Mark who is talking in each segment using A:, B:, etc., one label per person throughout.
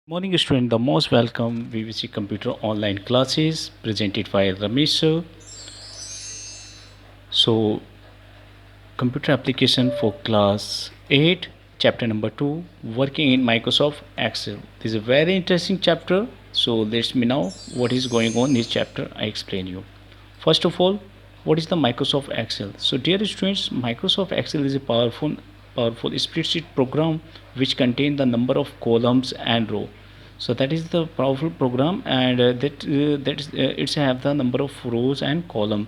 A: Morning student, the most welcome VVC Computer online classes presented by Ramesh sir. So computer application for class 8 chapter number 2 working in Microsoft Excel. This is a very interesting chapter. So let me know what is going on in this chapter. I explain you. First of all, what is the Microsoft Excel? So dear students, Microsoft Excel is a powerful spreadsheet program which contains the number of columns and row. So that is the powerful program, and it's have the number of rows and column,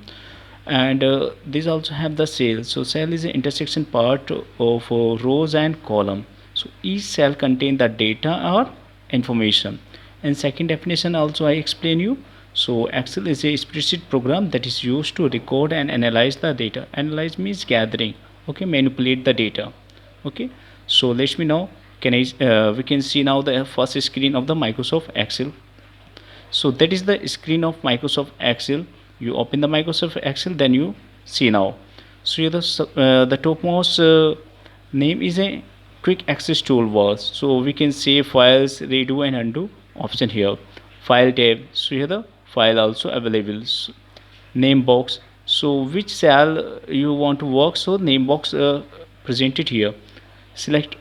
A: and these also have the cell. So cell is the intersection part of rows and column. So each cell contain the data or information. And second definition also I explain you. So Excel is a spreadsheet program that is used to record and analyze the data. Analyze means gathering, okay, manipulate the data. Okay, so let me know, can I we can see now the first screen of the Microsoft Excel. So that is the screen of Microsoft Excel. You open the Microsoft Excel, then you see now. So here the topmost name is a quick access toolbar. So we can save files, redo and undo option here. File tab, so here the file also available. So, name box, so which cell you want to work, so name box presented here. Select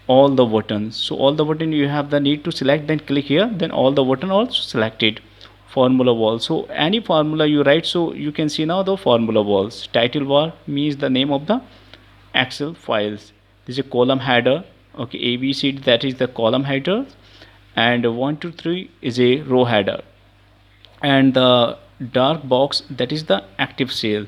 A: all the buttons, so all the button you have the need to select, then click here, then all the button also selected. Formula wall, so any formula you write, so you can see now the formula walls. Title bar means the name of the Excel files. This is a column header, okay, ABC, that is the column header, and 1 2 3 is a row header, and the dark box, that is the active cell.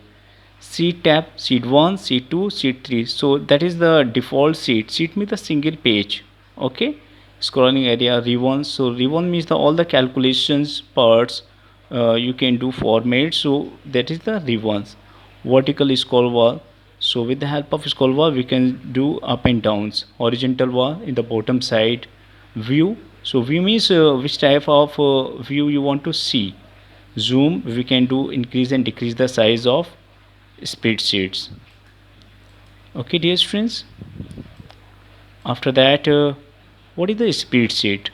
A: Sheet tab, sheet 1, sheet 2, sheet 3, so that is the default sheet means the single page. Okay, scrolling area, ribbon, so ribbon means the all the calculations parts you can do format, so that is the ribbons. Vertical scroll bar, so with the help of scroll bar we can do up and downs. Horizontal bar in the bottom side. View, so view means which type of view you want to see. Zoom, we can do increase and decrease the size of spreadsheets. Okay dear students, after that what is the spreadsheet?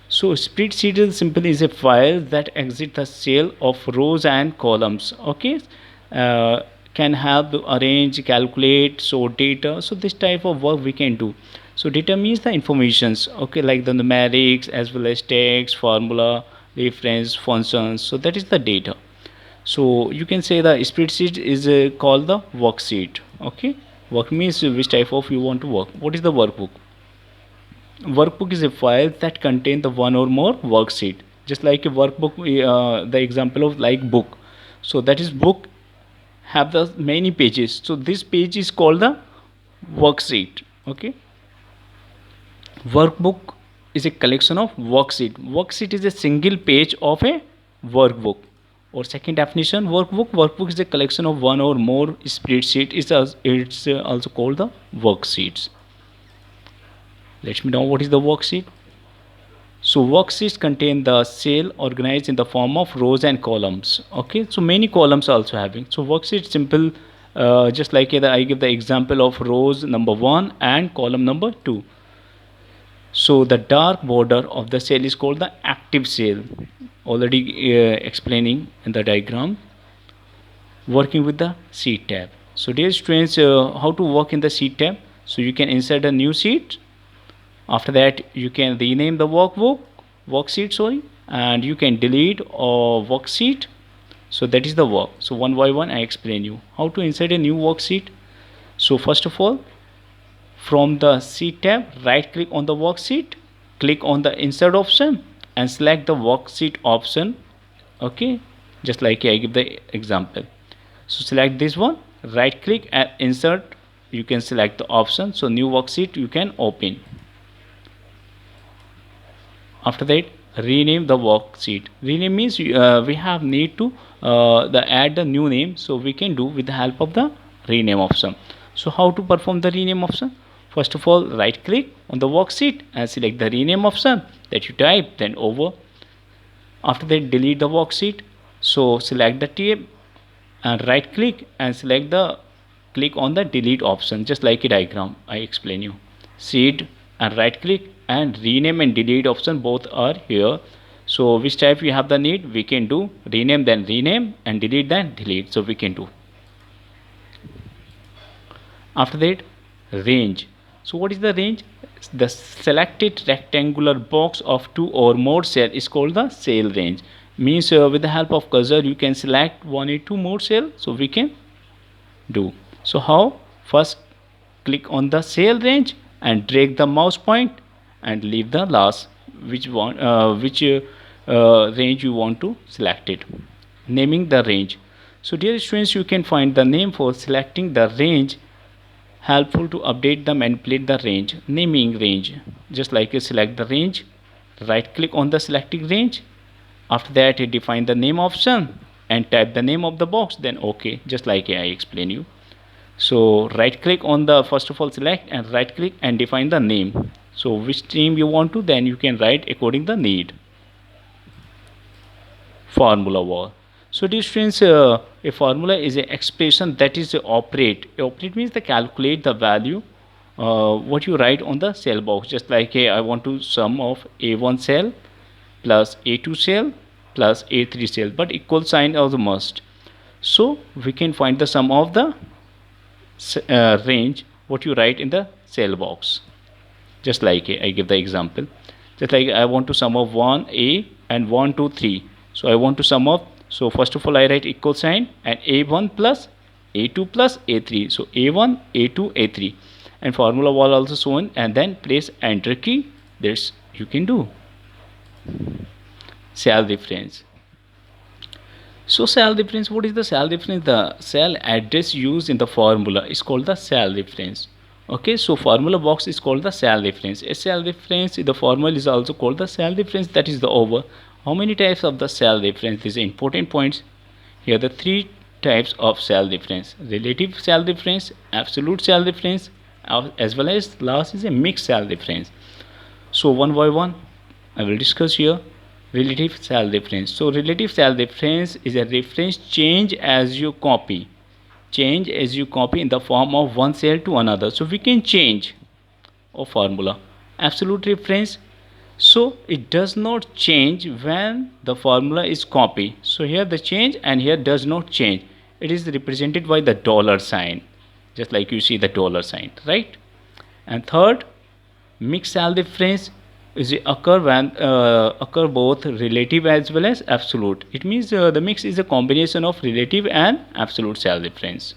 A: So spreadsheet is simply is a file that exits the cell of rows and columns. Okay, uh, can help to arrange, calculate, sort data. So this type of work we can do. So data means the informations, okay, like the numerics as well as text, formula, reference, functions. So that is the data. So you can say the spreadsheet is called the worksheet. Okay, work means which type of you want to work. What is the workbook? Workbook is a file that contains the one or more worksheet, just like a workbook, the example of like book. So that is book have the many pages, so this page is called the worksheet. Okay, workbook is a collection of worksheet is a single page of a workbook. Or second definition, workbook is a collection of one or more spreadsheet. It's also called the worksheets. Let me know what is the worksheet. So worksheets contain the cell organized in the form of rows and columns. Okay, so many columns also having. So worksheet simple, just like I give the example of rows number 1 and column number 2. So the dark border of the cell is called the active cell. Already explaining in the diagram. Working with the sheet tab. So dear students, how to work in the sheet tab? So you can insert a new sheet. After that you can rename the worksheet, sorry, and you can delete a worksheet. So that is the work. So one by one I explain you how to insert a new worksheet. So first of all, from the sheet tab, right click on the worksheet, click on the insert option and select the worksheet option. Okay, just like I give the example. So select this one, right click and insert, you can select the option, so new worksheet you can open. After that, rename the worksheet. Rename means we have need to add the new name, so we can do with the help of the rename option. So how to perform the rename option? First of all, right click on the worksheet and select the rename option that you type, then over. After that, delete the worksheet, so select the tab and right click and select the click on the delete option, just like a diagram I explain you. Sheet and right click and rename and delete option both are here. So which type we have the need, we can do rename then rename and delete then delete, so we can do. After that, range. So what is the range? The selected rectangular box of 2 or more cell is called the cell range. Means with the help of cursor you can select 1 or 2 more cell, so we can do. So how? First click on the cell range and drag the mouse point and leave the last which one which range you want to select it. Naming the range. So dear students, you can find the name for selecting the range helpful to update the manipulate the range. Naming range, just like you select the range, right click on the selected range. After that you define the name option and type the name of the box, then okay, just like I explain you. So right click on the first of all select and right click and define the name. So which name you want to, then you can write according the need. Formula wall. So dear students, a formula is an expression that is operate. Operate means the calculate the value what you write on the cell box. Just like I want to sum of A1 cell plus A2 cell plus A3 cell, but equal sign also must. So we can find the sum of the range what you write in the cell box. Just like I give the example. Just like I want to sum of 1A and 1 2 3. So I want to sum of, so first of all I write equal sign and A1 plus A2 plus A3. So A1 A2 A3 and formula wall also shown, and then place enter key. That's you can do. Cell difference. So cell difference, what is the cell difference? The cell address used in the formula is called the cell difference. Okay, so formula box is called the cell difference. A cell difference in the formula is also called the cell difference, that is the over. How many types of the cell difference? These are important points. Here are the 3 types of cell difference: relative cell difference, absolute cell difference, as well as last is a mixed cell difference. So one by one I will discuss here. Relative cell difference. So relative cell difference is a reference change as you copy. Change as you copy in the form of one cell to another. So we can change a formula. Absolute reference. So it does not change when the formula is copied. So here the change and here does not change. It is represented by the dollar sign. Just like you see the dollar sign, right? And third, mixed cell difference is occur when occur both relative as well as absolute. It means the mix is a combination of relative and absolute cell difference.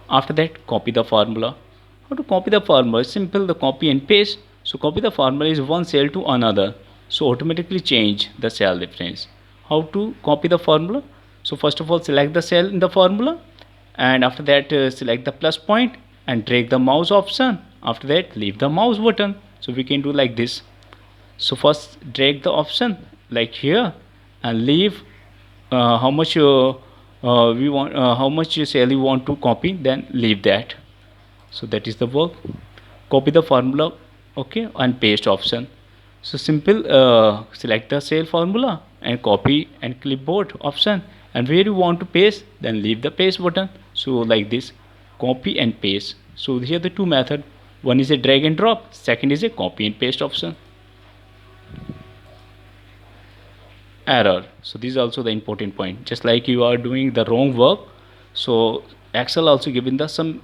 A: After that, copy the formula. How to copy the formula? Simple, the copy and paste. So copy the formula is one cell to another, so automatically change the cell difference. How to copy the formula? So first of all select the cell in the formula, and after that select the plus point and drag the mouse option. After that leave the mouse button. So we can do like this. So first drag the option like here and leave how much we want, how much cell you want to copy, then leave that. So that is the work. Copy the formula, okay, and paste option. So simple, select the cell formula and copy and clipboard option, and where you want to paste, then leave the paste button. So like this, copy and paste. So here are the 2 methods. One is a drag and drop, second is a copy and paste option. Error. So this is also the important point. Just like you are doing the wrong work, so Excel also given the some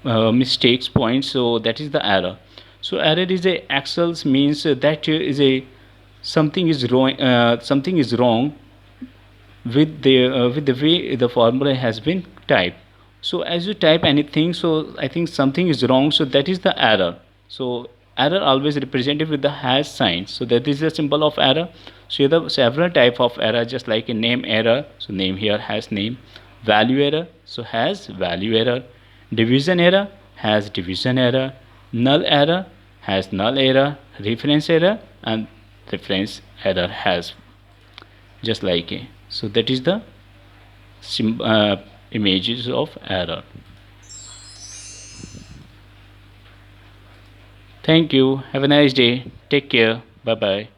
A: mistakes points, so that is the error. So error is a Excel's means that is a something is wrong with the way the formula has been typed. So as you type anything, so I think something is wrong, so that is the error. So error always represented with the hash sign, so that is the symbol of error. So here the several type of error, just like a name error, so name here has name. Value error, so has value error. Division error has division error. Null error has null error. Reference error and reference error has, just like a. So that is the images of error. Thank you. Have a nice day. Take care. Bye bye.